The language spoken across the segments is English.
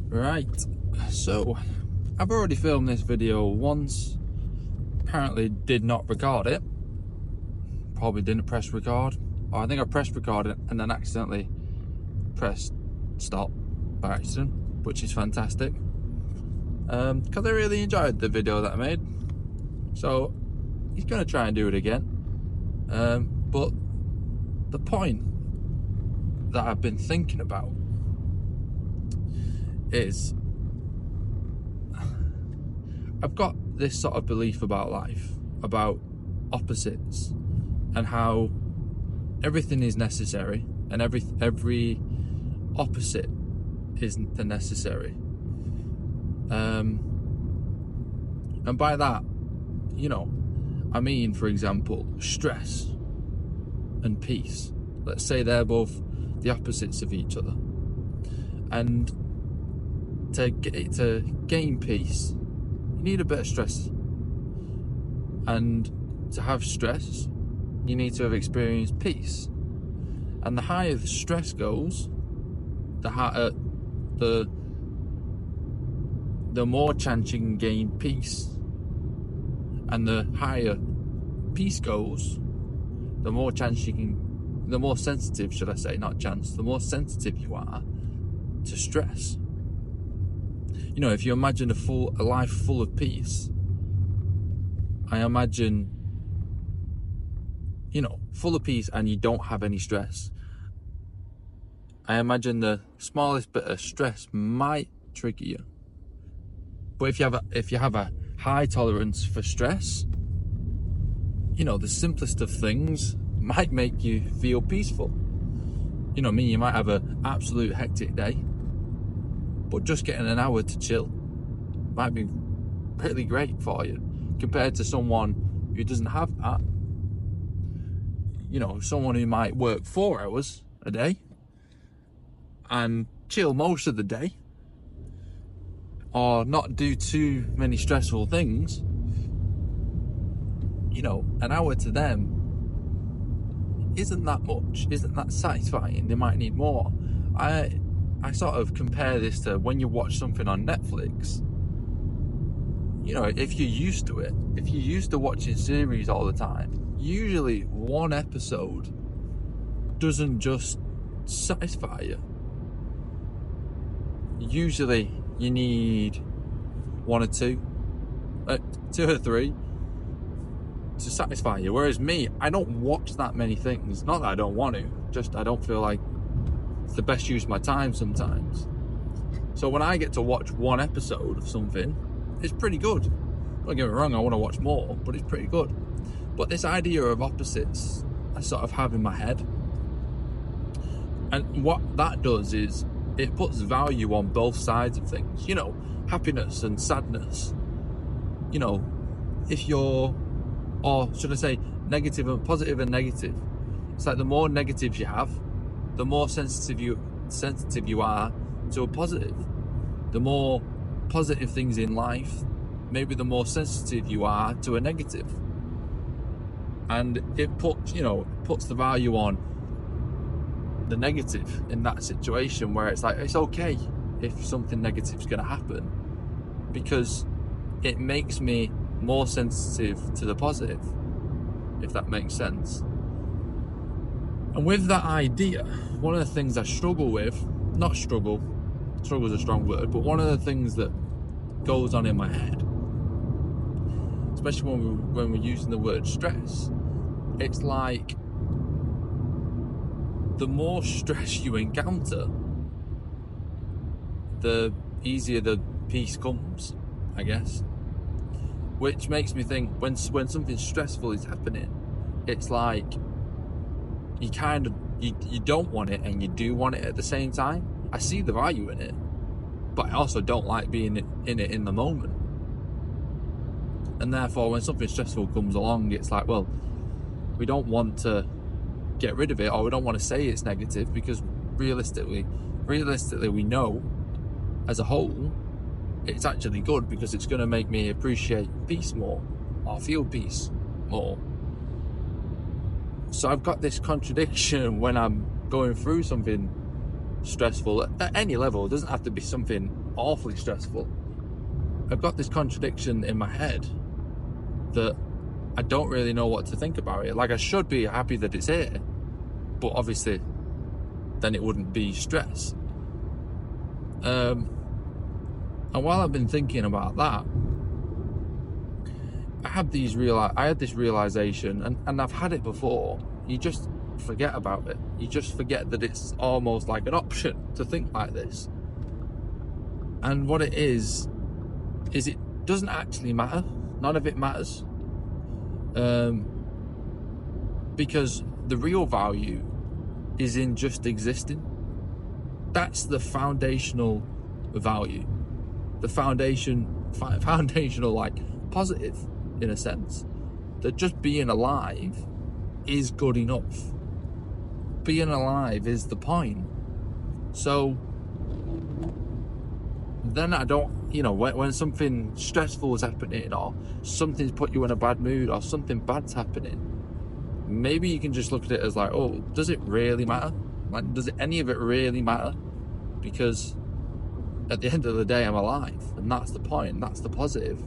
Right, so I've already filmed this video once, apparently did not record it, probably didn't press record, or I think I pressed record it and then accidentally pressed stop by accident, which is fantastic, because I really enjoyed the video that I made, so he's going to try and do it again, but the point that I've been thinking about is I've got this sort of belief about life, about opposites, and how everything is necessary and every opposite isn't necessary. And by that, I mean, for example, stress and peace. Let's say they're both the opposites of each other. And to gain peace, you need a bit of stress. And to have stress, you need to have experienced peace. And the higher the stress goes, the more chance you can gain peace. And the higher peace goes, the more sensitive, should I say, not chance, the more sensitive you are to stress. If you imagine a life full of peace, I imagine, full of peace and you don't have any stress. I imagine the smallest bit of stress might trigger you. But if you have a high tolerance for stress, the simplest of things might make you feel peaceful. You might have an absolute hectic day, but just getting an hour to chill might be really great for you compared to someone who doesn't have that. Someone who might work 4 hours a day and chill most of the day, or not do too many stressful things. An hour to them isn't that much, isn't that satisfying. They might need more. I sort of compare this to when you watch something on Netflix. If you're used to it, if you're used to watching series all the time, usually one episode doesn't just satisfy you. Usually you need 1 or 2, 2 or 3 to satisfy you. Whereas me, I don't watch that many things. Not that I don't want to, just I don't feel like it's the best use of my time sometimes. So when I get to watch one episode of something, it's pretty good. Don't get me wrong, I want to watch more, but it's pretty good. But this idea of opposites, I sort of have in my head. And what that does is it puts value on both sides of things. Happiness and sadness. If you're, or should I say, negative and positive and negative. It's like the more negatives you have, the more sensitive you are to a positive. The more positive things in life, maybe the more sensitive you are to a negative. And it puts the value on the negative in that situation, where it's like, it's okay if something negative is going to happen, because it makes me more sensitive to the positive, if that makes sense. And with that idea, one of the things I struggle with, struggle is a strong word, but one of the things that goes on in my head, especially when we're using the word stress, it's like the more stress you encounter, the easier the peace comes, I guess. Which makes me think, when something stressful is happening, it's like you don't want it and you do want it at the same time. I see the value in it, but I also don't like being in it in the moment. And therefore, when something stressful comes along, it's like, well, we don't want to get rid of it, or we don't want to say it's negative, because realistically we know as a whole it's actually good, because it's going to make me appreciate peace more, or feel peace more. So I've got this contradiction when I'm going through something stressful at any level. It doesn't have to be something awfully stressful. I've got this contradiction in my head that I don't really know what to think about it. Like, I should be happy that it's here, but obviously then it wouldn't be stress. And while I've been thinking about that, I had this realization, and I've had it before. You just forget about it. You just forget that it's almost like an option to think like this. And what it is it doesn't actually matter. None of it matters. Because the real value is in just existing. That's the foundational value. The foundational, like, positive, in a sense. That just being alive is good enough. Being alive is the point. So then I don't, when something stressful is happening, or something's put you in a bad mood, or something bad's happening, maybe you can just look at it as like, oh, does it really matter? Like, does any of it really matter? Because at the end of the day, I'm alive, and that's the point. That's the positive.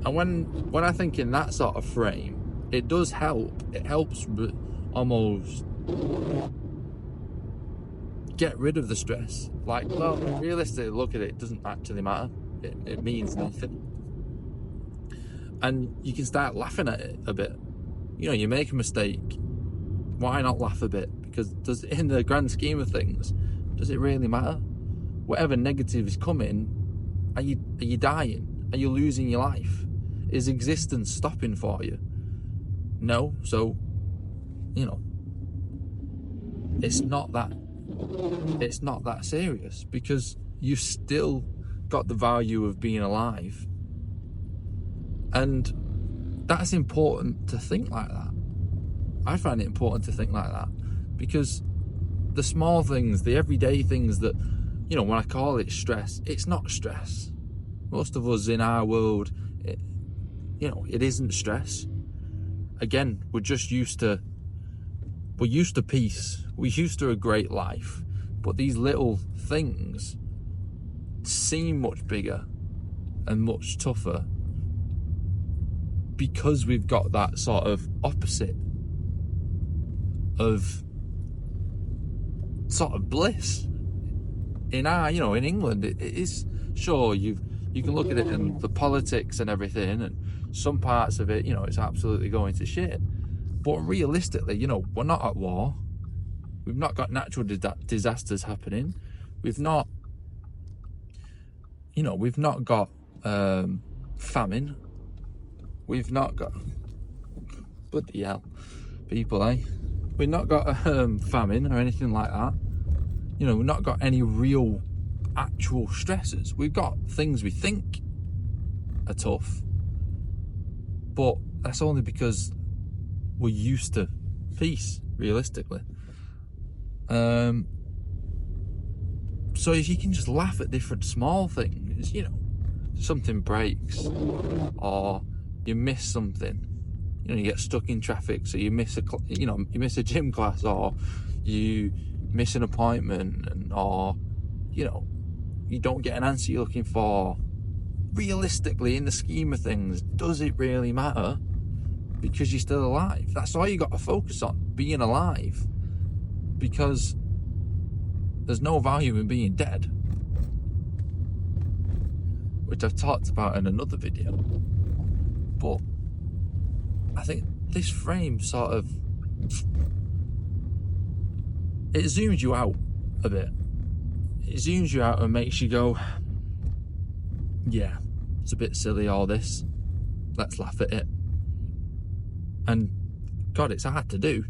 And when I think in that sort of frame, it does help. It helps almost get rid of the stress. Like, well, realistically, look at it. It doesn't actually matter. It means nothing. And you can start laughing at it a bit. You make a mistake. Why not laugh a bit? Because in the grand scheme of things, does it really matter? Whatever negative is coming, are you dying? Are you losing your life? Is existence stopping for you? No. So, it's not that serious, because you've still got the value of being alive. And that's important to think like that. I find it important to think like that, because the small things, the everyday things that, when I call it stress, it's not stress. Most of us in our world, it isn't stress. Again, we're used to peace. We're used to a great life. But these little things seem much bigger and much tougher, because we've got that sort of opposite of sort of bliss. In in England, it is, sure, you can look at it in the politics and everything, and some parts of it, it's absolutely going to shit. But realistically, we're not at war. We've not got natural disasters happening. We've not got famine. We've not got, bloody hell, people, eh? We've not got famine or anything like that. We've not got any real actual stresses. We've got things we think are tough, but that's only because we're used to peace, realistically. So if you can just laugh at different small things, something breaks, or you miss something, you get stuck in traffic, so you miss a gym class, or you miss an appointment, or you don't get an answer you're looking for. Realistically, in the scheme of things, does it really matter? Because you're still alive. That's all you got to focus on, being alive. Because there's no value in being dead, which I've talked about in another video. But I think this frame sort of, it zooms you out a bit. It zooms you out and makes you go, yeah, it's a bit silly, all this. Let's laugh at it. And God, it's hard to do.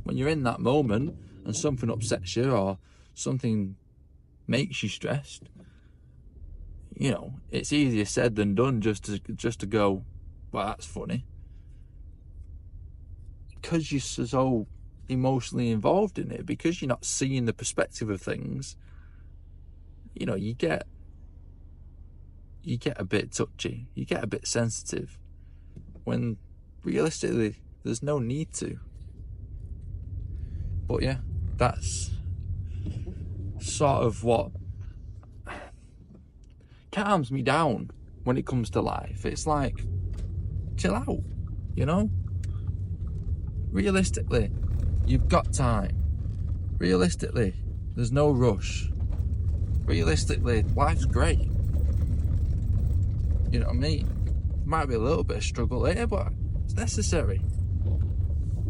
When you're in that moment and something upsets you, or something makes you stressed, it's easier said than done just to go, well, that's funny. Because you're so emotionally involved in it, because you're not seeing the perspective of things, you get a bit touchy, you get a bit sensitive, when realistically there's no need to. But yeah, that's sort of what calms me down when it comes to life. It's like, chill out, you know? Realistically, you've got time. Realistically, there's no rush. Realistically, life's great. You know what I mean? Might be a little bit of struggle here, but it's necessary.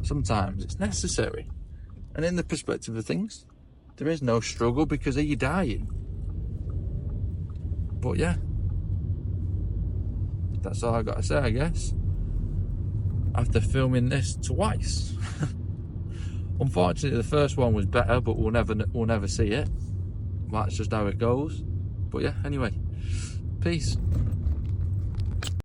Sometimes it's necessary. And in the perspective of things, there is no struggle because of you dying. But yeah, that's all I got to say, I guess. After filming this twice. Unfortunately, the first one was better, but we'll never see it. That's just how it goes. But yeah, anyway, peace.